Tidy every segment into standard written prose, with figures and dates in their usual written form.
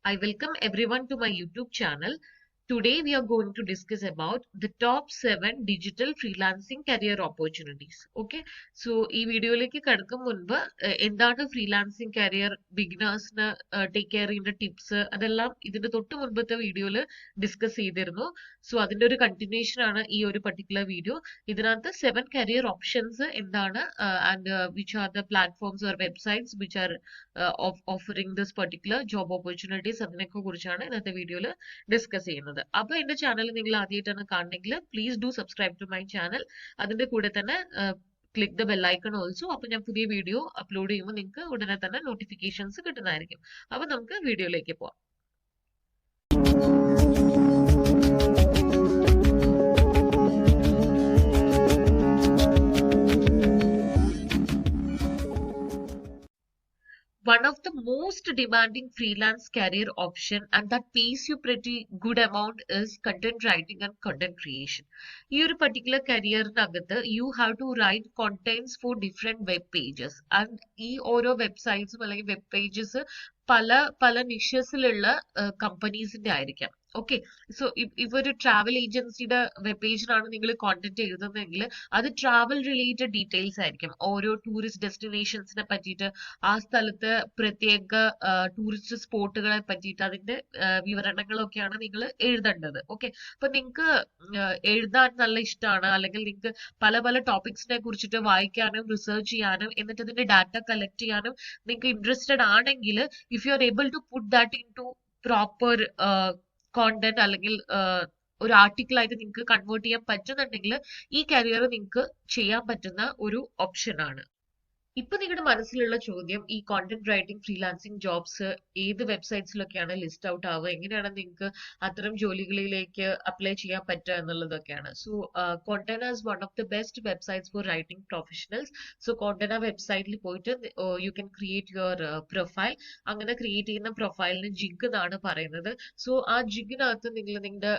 I welcome everyone to my YouTube channel. Today we are going to discuss about the top 7 digital freelancing career opportunities. Okay. So ഈ വീഡിയോയിലേക്ക് കടക്കും മുൻപ് എന്താണ് freelancing career ബിഗിനേഴ്സിന് take care ചെയ്യേണ്ട tips അതെല്ലാം ഇതിന്റെ തൊട്ട് മുൻപത്തെ വീഡിയോയിൽ ഡിസ്കസ് ചെയ്തിരുന്നു. സോ അതിന്റെ ഒരു കണ്ടിന്യൂഷൻ ആണ് ഈ ഒരു പർട്ടിക്കുലർ വീഡിയോ. ഇതിനകത്ത് 7 കരിയർ ഓപ്ഷൻസ് എന്താണ് and which are the platforms or websites which are offering this particular job opportunities അതിനൊക്കെ കുറിച്ചാണ് ഇന്നത്തെ വീഡിയോയിൽ ഡിസ്കസ് ചെയ്യുന്നത്. അപ്പോൾ എന്റെ ചാനൽ നിങ്ങൾ ആദ്യമായിട്ടാണ് കാണണമെങ്കിൽ please do subscribe to my channel. അതിന്റെ കൂടെ തന്നെ click the bell icon also. അപ്പൊ ഞാൻ പുതിയ വീഡിയോ അപ്ലോഡ് ചെയ്യുമ്പോൾ നിങ്ങൾക്ക് ഉടനെ തന്നെ നോട്ടിഫിക്കേഷൻസ് കിട്ടുന്നതായിരിക്കും. അപ്പൊ നമുക്ക് വീഡിയോയിലേക്ക് പോവാം. One of the most demanding freelance career option and that pays you pretty good amount is content writing and content creation. ഈ ഒരു particular career-നകത്ത് you have to write contents for different web pages and ഈ ഓരോ വെബ്സൈറ്റ്സും അല്ലെങ്കിൽ web pages പല നിഷസിലുള്ള കമ്പനീസിന്റെ ആയിരിക്കാം. Okay, so ഇപ്പൊ ഒരു travel ഏജൻസിയുടെ വെബ് പേജിലാണ് നിങ്ങൾ കോണ്ടന്റ് എഴുതുന്നതെങ്കിൽ അത് ട്രാവൽ റിലേറ്റഡ് ഡീറ്റെയിൽസ് ആയിരിക്കും. ഓരോ ടൂറിസ്റ്റ് ഡെസ്റ്റിനേഷൻസിനെ പറ്റിയിട്ട്, ആ സ്ഥലത്ത് പ്രത്യേക ടൂറിസ്റ്റ് സ്പോട്ടുകളെ പറ്റിയിട്ട് അതിന്റെ വിവരണങ്ങളൊക്കെയാണ് നിങ്ങൾ എഴുതേണ്ടത്. ഓക്കെ, അപ്പൊ നിങ്ങൾക്ക് എഴുതാൻ നല്ല ഇഷ്ടമാണ്, അല്ലെങ്കിൽ നിങ്ങൾക്ക് പല ടോപ്പിക്സിനെ കുറിച്ചിട്ട് വായിക്കാനും റിസർച്ച് ചെയ്യാനും എന്നിട്ട് അതിന്റെ ഡാറ്റ കളക്ട് ചെയ്യാനും നിങ്ങൾക്ക് ഇൻട്രസ്റ്റഡ് ആണെങ്കിൽ, if you are able to put that into proper content അല്ലെങ്കിൽ ഒരു ആർട്ടിക്കിൾ ആയിട്ട് നിങ്ങൾക്ക് കൺവേർട്ട് ചെയ്യാൻ പറ്റുന്നുണ്ടെങ്കിൽ ഈ കരിയർ നിങ്ങൾക്ക് ചെയ്യാൻ പറ്റുന്ന ഒരു ഓപ്ഷൻ ആണ്. ഇപ്പൊ നിങ്ങളുടെ മനസ്സിലുള്ള ചോദ്യം, ഈ കോണ്ടന്റ് റൈറ്റിംഗ് ഫ്രീലാൻസിങ് ജോബ്സ് ഏത് വെബ്സൈറ്റ്സിലൊക്കെയാണ് ലിസ്റ്റ് ഔട്ട് ആവുക, എങ്ങനെയാണ് നിങ്ങൾക്ക് അത്തരം ജോലികളിലേക്ക് അപ്ലൈ ചെയ്യാൻ പറ്റുക എന്നുള്ളതൊക്കെയാണ്. So Contena is one of the best websites for writing professionals. So Contena വെബ്സൈറ്റിൽ പോയിട്ട് you can create your profile. അങ്ങനെ ക്രിയേറ്റ് ചെയ്യുന്ന പ്രൊഫൈലിന് ജിഗ് എന്നാണ് പറയുന്നത്. സോ ആ ജിഗിനകത്ത് നിങ്ങൾ നിങ്ങളുടെ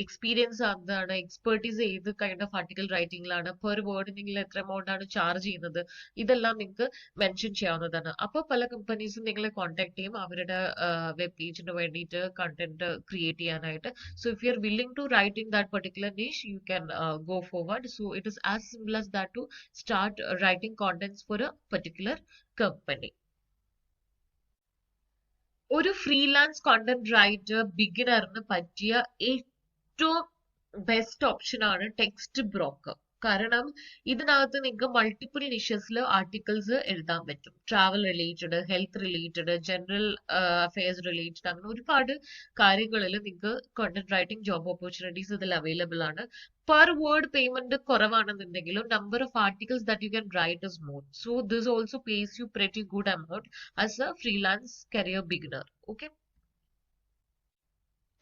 എക്സ്പീരിയൻസ് എന്താണ്, എക്സ്പെർട്ടീസ് ഏത് കൈൻഡ് ഓഫ് ആർട്ടിക്കൽ റൈറ്റിംഗിലാണ്, പെർ വേർഡ് നിങ്ങൾ എത്ര എമൗണ്ട് ആണ് ചാർജ് ചെയ്യുന്നത്, ഇതെല്ലാം നിങ്ങൾക്ക് മെൻഷൻ ചെയ്യാവുന്നതാണ്. അപ്പോൾ പല കമ്പനീസും നിങ്ങളെ കോൺടാക്ട് ചെയ്യും അവരുടെ വെബ് പേജിന് വേണ്ടിയിട്ട് കണ്ടന്റ് ക്രിയേറ്റ് ചെയ്യാനായിട്ട്. So if you are willing to write in that particular niche, you can go forward. So it is as simple as that to start writing contents for a particular company. ഒരു freelance content writer ബിഗിനറിന് പറ്റിയ ഏറ്റവും best option ആണ് Textbroker. കാരണം ഇതിനകത്ത് നിങ്ങൾക്ക് multiple നിഷസിൽ articles എഴുതാൻ പറ്റും. Travel related, health related, general affairs related, അങ്ങനെ ഒരുപാട് കാര്യങ്ങളിൽ നിങ്ങൾക്ക് കോണ്ടന്റ് റൈറ്റിംഗ് ജോബ് ഓപ്പർച്യൂണിറ്റീസ് ഇതിൽ അവൈലബിൾ ആണ്. പെർ വേർഡ് പേയ്മെന്റ് കുറവാണെന്നുണ്ടെങ്കിലും number of articles that you can write is more. So this also pays you pretty good amount as a freelance career beginner. Okay,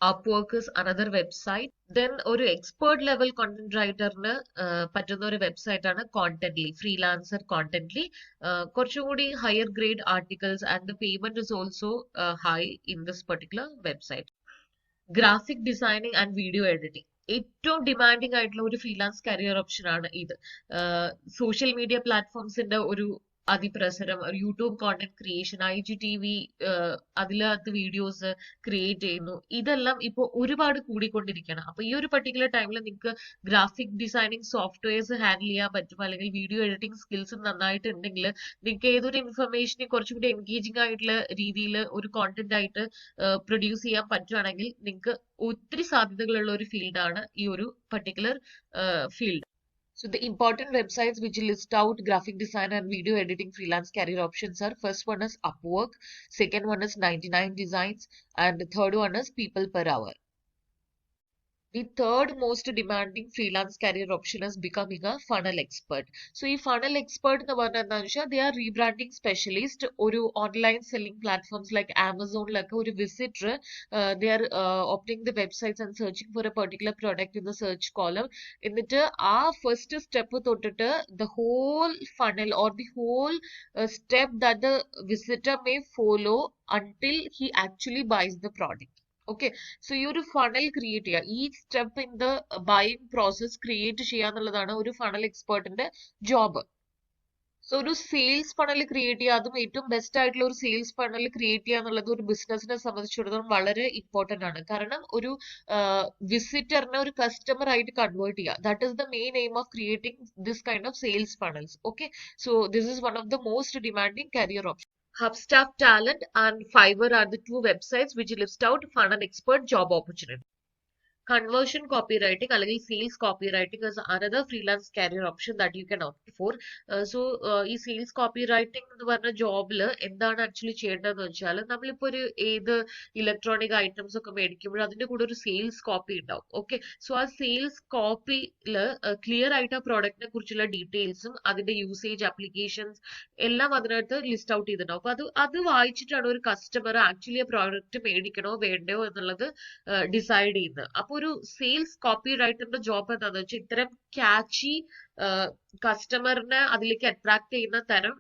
Upwork is another website. Then ഒരു expert level content റൈറ്ററിന് പറ്റുന്ന ഒരു website ആണ് കോണ്ടന്റ്ലി, freelancer കോണ്ടന്റ്ലി. കുറച്ചുകൂടി higher grade articles and the payment is also high in this particular website. Graphic designing and video editing ഏറ്റവും demanding ആയിട്ടുള്ള ഒരു freelance career option ആണ് ഇത്. സോഷ്യൽ മീഡിയ പ്ലാറ്റ്ഫോംസിന്റെ ഒരു അതിപ്രസരം, യൂട്യൂബ് കോണ്ടന്റ് ക്രിയേഷൻ, IGTV അതിലകത്ത് വീഡിയോസ് ക്രിയേറ്റ് ചെയ്യുന്നു, ഇതെല്ലാം ഇപ്പോൾ ഒരുപാട് കൂടിക്കൊണ്ടിരിക്കുകയാണ്. അപ്പൊ ഈ ഒരു പർട്ടിക്കുലർ ടൈമിൽ നിങ്ങൾക്ക് ഗ്രാഫിക് ഡിസൈനിങ് സോഫ്റ്റ്വെയർസ് ഹാൻഡിൽ ചെയ്യാൻ പറ്റും, അല്ലെങ്കിൽ വീഡിയോ എഡിറ്റിംഗ് സ്കിൽസ് നന്നായിട്ടുണ്ടെങ്കിൽ നിങ്ങൾക്ക് ഏതൊരു ഇൻഫർമേഷനെ കുറച്ചുകൂടി എൻഗേജിങ് ആയിട്ടുള്ള രീതിയിൽ ഒരു കോണ്ടന്റ് ആയിട്ട് പ്രൊഡ്യൂസ് ചെയ്യാൻ പറ്റുകയാണെങ്കിൽ നിങ്ങൾക്ക് ഒത്തിരി സാധ്യതകളുള്ള ഒരു ഫീൽഡാണ് ഈ ഒരു particular field. So the important websites which list out graphic design and video editing freelance career options are: first one is Upwork, second one is 99 Designs, and the third one is People Per Hour. The third most demanding freelance career option is becoming a funnel expert. So ഈ funnel expert എന്ന് പറഞ്ഞാൽ എന്താണെന്ന് വെച്ചാൽ they are rebranding specialist. ഒരു online selling platforms like ആമസോണിലൊക്കെ ഒരു visitor they are opening the websites and searching for a particular product in the search column. എന്നിട്ട് ആ first step തൊട്ടിട്ട് the whole funnel or the whole step that the visitor may follow until he actually buys the product. Okay, so ഈ ഒരു funnel create ചെയ്യുക, ഈ step in the buying process create ചെയ്യുക എന്നുള്ളതാണ് ഒരു ഫണൽ എക്സ്പേർട്ടിന്റെ ജോബ്. സോ ഒരു sales funnel create ചെയ്യുക, അതും ഏറ്റവും ബെസ്റ്റ് ആയിട്ടുള്ള ഒരു സെയിൽസ് ഫണൽ ക്രിയേറ്റ് ചെയ്യുക എന്നുള്ളത് ഒരു ബിസിനസിനെ സംബന്ധിച്ചിടത്തോളം വളരെ ഇമ്പോർട്ടന്റ് ആണ്. കാരണം ഒരു വിസിറ്ററിനെ ഒരു കസ്റ്റമർ ആയിട്ട് കൺവേർട്ട് ചെയ്യുക, that is the main aim of creating this kind of sales funnels. Okay, so this is one of the most demanding career option. Hubstaff Talent and Fiverr are the two websites which list out fun and expert job opportunity. Conversion copywriting അല്ലെങ്കിൽ sales copywriting is another freelance career option that you can opt for. ഈ sales copywriting എന്ന് പറഞ്ഞ ജോബിൽ എന്താണ് actually ചെയ്യേണ്ടതെന്ന് വെച്ചാൽ, നമ്മളിപ്പോൾ ഒരു ഏത് ഇലക്ട്രോണിക് ഐറ്റംസ് ഒക്കെ മേടിക്കുമ്പോഴും അതിന്റെ കൂടെ ഒരു സെയിൽസ് കോപ്പി ഉണ്ടാവും. ഓക്കെ, സോ ആ സെയിൽസ് കോപ്പിയിൽ ക്ലിയർ ആയിട്ട് ആ പ്രോഡക്റ്റിനെ കുറിച്ചുള്ള ഡീറ്റെയിൽസും അതിന്റെ യൂസേജ് ആപ്ലിക്കേഷൻസ് എല്ലാം അതിനകത്ത് ലിസ്റ്റ് ഔട്ട് ചെയ്തിട്ടുണ്ടാവും. അപ്പൊ അത് വായിച്ചിട്ടാണ് ഒരു കസ്റ്റമർ ആക്ച്വലി ആ പ്രോഡക്റ്റ് മേടിക്കണോ വേണ്ടയോ എന്നുള്ളത് ഡിസൈഡ് ചെയ്യുന്നത്. അപ്പൊ ഒരു സെയിൽസ് കോപ്പി റൈറ്ററിന്റെ ജോബ് എന്താണെന്ന് വെച്ചാൽ ഇത്തരം ക്യാച്ചി കസ്റ്റമറിനെ അതിലേക്ക് അട്രാക്ട് ചെയ്യുന്ന തരം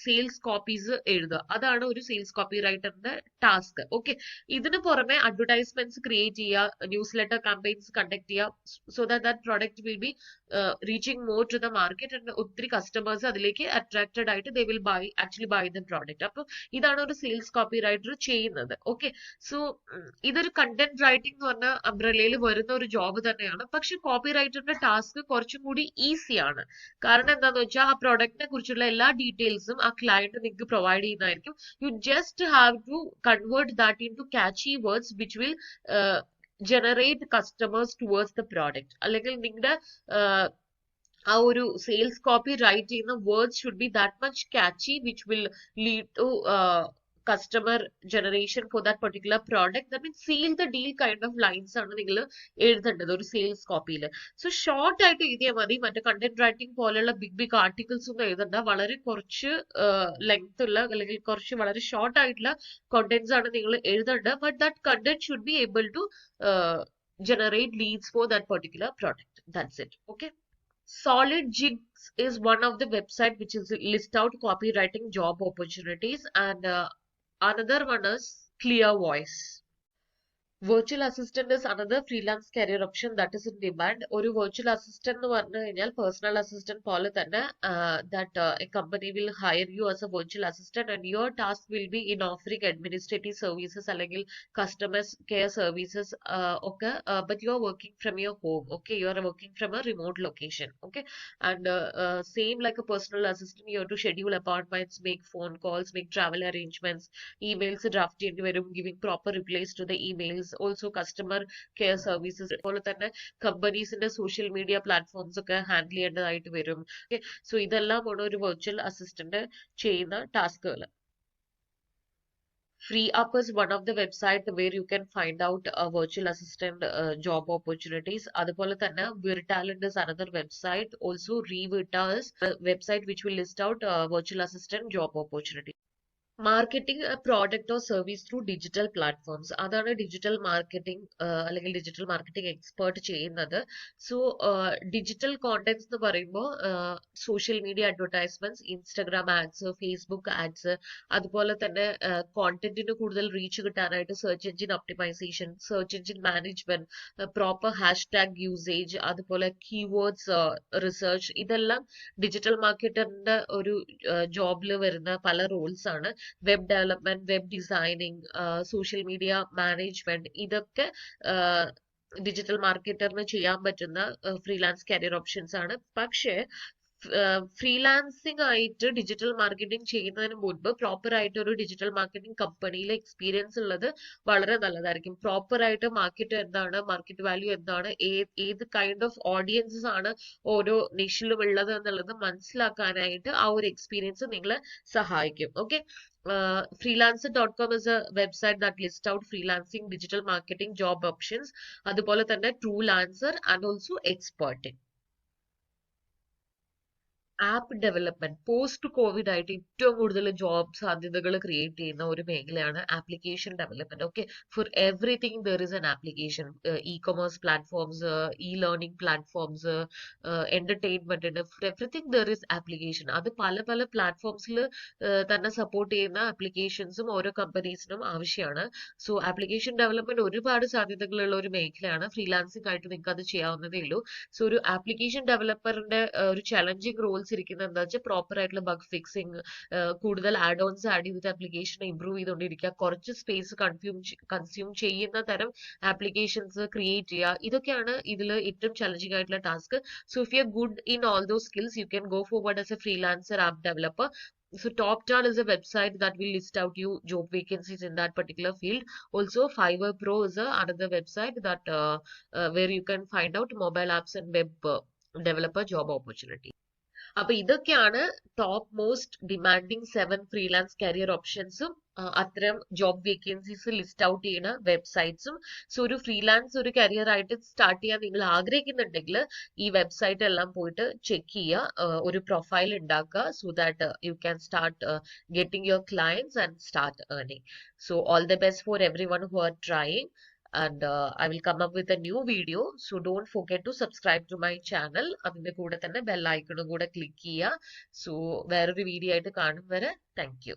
സെയിൽസ് കോപ്പീസ് എഴുതുക. അതാണ് ഒരു സെയിൽസ് കോപ്പി റൈറ്ററിന്റെ ടാസ്ക്. ഓക്കെ, ഇതിന് പുറമെ അഡ്വർടൈസ്മെന്റ്സ് ക്രിയേറ്റ് ചെയ്യുക, ന്യൂസ് ലെറ്റർ ക്യാമ്പയിൻസ് കണ്ടക്ട് ചെയ്യുക, so that product will be reaching more to the market and ഒത്തിരി കസ്റ്റമേഴ്സ് അതിലേക്ക് അട്രാക്റ്റഡ് ആയിട്ട് they will actually buy the product. അപ്പൊ ഇതാണ് ഒരു സെയിൽസ് കോപ്പി റൈറ്റർ ചെയ്യുന്നത്. ഓക്കെ, സോ ഇതൊരു കണ്ടന്റ് റൈറ്റിംഗ് എന്ന് പറഞ്ഞ അംബ്രലയിൽ വരുന്ന ഒരു ജോബ് തന്നെയാണ്. പക്ഷെ കോപ്പി റൈറ്ററിന്റെ ടാസ്ക് കുറച്ചും കൂടി ഈസിയാണ്. കാരണം എന്താന്ന് വെച്ചാൽ ആ പ്രോഡക്റ്റിനെ കുറിച്ചുള്ള എല്ലാ ഡീറ്റെയിൽസും ആ ക്ലയന്റ് നിങ്ങൾക്ക് പ്രൊവൈഡ് ചെയ്യുന്നതായിരിക്കും. You just have to convert that into catchy words which will generate customers towards the product. അല്ലെങ്കിൽ നിങ്ങളുടെ ആ ഒരു സെയിൽസ് കോപ്പി റൈറ്റ് ചെയ്യുന്ന words should be that much catchy which will lead to customer generation for that particular product. That means seal the deal kind of lines ആണ് നിങ്ങൾ എഴുതേണ്ടത് ഒരു sales കോപ്പിയിൽ. So short ആയിട്ട് എഴുതിയാൽ മതി. മറ്റേ കണ്ടന്റ് റൈറ്റിംഗ് പോലെയുള്ള ബിഗ് ആർട്ടിക്കിൾസ് ഒന്നും എഴുതണ്ട. വളരെ കുറച്ച് ലെങ്ത് ഉള്ള അല്ലെങ്കിൽ കുറച്ച് വളരെ ഷോർട്ട് ആയിട്ടുള്ള കോണ്ടന്റ്സ് ആണ് നിങ്ങൾ എഴുതേണ്ടത്. But that content should be able to generate leads for that particular product. That's it. Okay. Solid Jigs is one of the website which is list out copywriting job opportunities, and another one is Clear Voice. Virtual assistant is another freelance career option that is in demand. ഒരു virtual assistant എന്ന് പറഞ്ഞു കഴിഞ്ഞാൽ personal assistant പോലെ തന്നെ that a company will hire you as a virtual assistant and your task will be in offering administrative services അല്ലെങ്കിൽ customer care services ഒക്കെ, but you are working from your home. Okay, you are working from a remote location. Okay, and same like a personal assistant, you have to schedule appointments, make phone calls, make travel arrangements, emails draft ചെയ്യേണ്ടി വരും, giving proper replies to the emails, also customer care services, അതുപോലെ തന്നെ കമ്പനീസിന്റെ social media platforms ഒക്കെ handle ചെയ്യേണ്ടതായിട്ട് വരും. So ഇതെല്ലാമാണ് ഒരു virtual assistant ചെയ്യുന്ന ടാസ്കുകൾ. FreeUp is one of the website where you can find out virtual assistant job opportunities. അതുപോലെ തന്നെ Virtalent is another website. Also Revita is a website which will list out virtual assistant job opportunities. Marketing a product or service through digital platforms. അതാണ് digital marketing അല്ലെങ്കിൽ digital marketing expert ചെയ്യുന്നത്. So digital contents എന്ന് പറയുമ്പോൾ social media advertisements, Instagram ads, Facebook ads, അതുപോലെ തന്നെ കോണ്ടന്റിന് കൂടുതൽ reach കിട്ടാനായിട്ട് search engine optimisation, search engine management, proper hashtag usage, അതുപോലെ കീവേഡ്സ് റിസർച്ച്, ഇതെല്ലാം ഡിജിറ്റൽ മാർക്കറ്ററിന്റെ ഒരു ജോബിൽ വരുന്ന പല റോൾസ് ആണ്. Web development, web designing, social media management, ഇതൊക്കെ ഡിജിറ്റൽ മാർക്കറ്ററിന് ചെയ്യാൻ പറ്റുന്ന ഫ്രീലാൻസ് കരിയർ ഓപ്ഷൻസ് ആണ്. പക്ഷേ ഫ്രീലാൻസിങ് ആയിട്ട് ഡിജിറ്റൽ മാർക്കറ്റിംഗ് ചെയ്യുന്നതിന് മുൻപ് പ്രോപ്പർ ആയിട്ട് ഒരു ഡിജിറ്റൽ മാർക്കറ്റിംഗ് കമ്പനിയിലെ എക്സ്പീരിയൻസ് ഉള്ളത് വളരെ നല്ലതായിരിക്കും. പ്രോപ്പർ ആയിട്ട് മാർക്കറ്റ് എന്താണ്, മാർക്കറ്റ് വാല്യൂ എന്താണ്, ഏത് കൈൻഡ് ഓഫ് ഓഡിയൻസസ് ആണ് ഓരോ നിഷിലും ഉള്ളത് എന്നുള്ളത് മനസ്സിലാക്കാനായിട്ട് ആ ഒരു എക്സ്പീരിയൻസ് നിങ്ങളെ സഹായിക്കും. Okay, freelancer.com is a website that lists out freelancing digital marketing job options. അതുപോലെ തന്നെ TrueLancer and also Experting. App development post COVID ആയിട്ട് ഏറ്റവും കൂടുതൽ ജോബ് സാധ്യതകൾ ക്രിയേറ്റ് ചെയ്യുന്ന ഒരു മേഖലയാണ് application development. Okay, for everything there is an application. E commerce platforms, e learning platforms, എന്റർടൈൻമെന്റിന്, for everything there is application. അത് പല പല പ്ലാറ്റ്ഫോംസിൽ തന്നെ സപ്പോർട്ട് ചെയ്യുന്ന ആപ്ലിക്കേഷൻസും ഓരോ കമ്പനീസിനും ആവശ്യമാണ്. സോ ആപ്ലിക്കേഷൻ ഡെവലപ്മെന്റ് ഒരുപാട് സാധ്യതകളുള്ള ഒരു മേഖലയാണ്. ഫ്രീലാൻസിംഗ് ആയിട്ട് നിങ്ങൾക്ക് അത് ചെയ്യാവുന്നതേ ഉള്ളൂ. സോ ഒരു ആപ്ലിക്കേഷൻ ഡെവലപ്പറിന്റെ ഒരു ചലഞ്ചിങ് റോൾസ് വെച്ചിരിക്കുന്നത് എന്താ വെച്ചാൽ പ്രോപ്പർ ആയിട്ടുള്ള ബഗ് ഫിക്സിങ്, കൂടുതൽ ആഡ് ഓൺസ് ആഡ് ചെയ്തിട്ട് ആപ്ലിക്കേഷൻ ഇംപ്രൂവ് ചെയ്തുകൊണ്ടിരിക്കുക, കുറച്ച് സ്പേസ് കൺസ്യൂം ചെയ്യുന്ന തരം ആപ്ലിക്കേഷൻസ് ക്രിയേറ്റ് ചെയ്യുക. ഇതൊക്കെയാണ് ഇതിൽ ഏറ്റവും ചലഞ്ചിങ് ആയിട്ടുള്ള task. So if you are good in all those skills you can go forward as A freelancer app developer. So TopTal is a website that will list out you job vacancies in that particular field. Also, Fiverr Pro is another website that where you can find out mobile apps and web developer job opportunity. അപ്പൊ ഇതൊക്കെയാണ് top most demanding 7 freelance career ഓപ്ഷൻസും അത്തരം job vacancies list out ചെയ്യുന്ന വെബ്സൈറ്റ്സും. So ഒരു freelance ഒരു career ആയിട്ട് start ചെയ്യാൻ നിങ്ങൾ ആഗ്രഹിക്കുന്നുണ്ടെങ്കിൽ ഈ വെബ്സൈറ്റ് എല്ലാം പോയിട്ട് ചെക്ക് ചെയ്യുക, ഒരു പ്രൊഫൈൽ ഉണ്ടാക്കുക, so that you can start getting your clients and start earning. So all the best for everyone who are trying. And I will come up with a new video, so don't forget to subscribe to my channel. അതിന്റെ കൂടെ തന്നെ bell ഐക്കണും കൂടെ click ചെയ്യുക. So വേറൊരു video ആയിട്ട് കാണും വരെ thank you.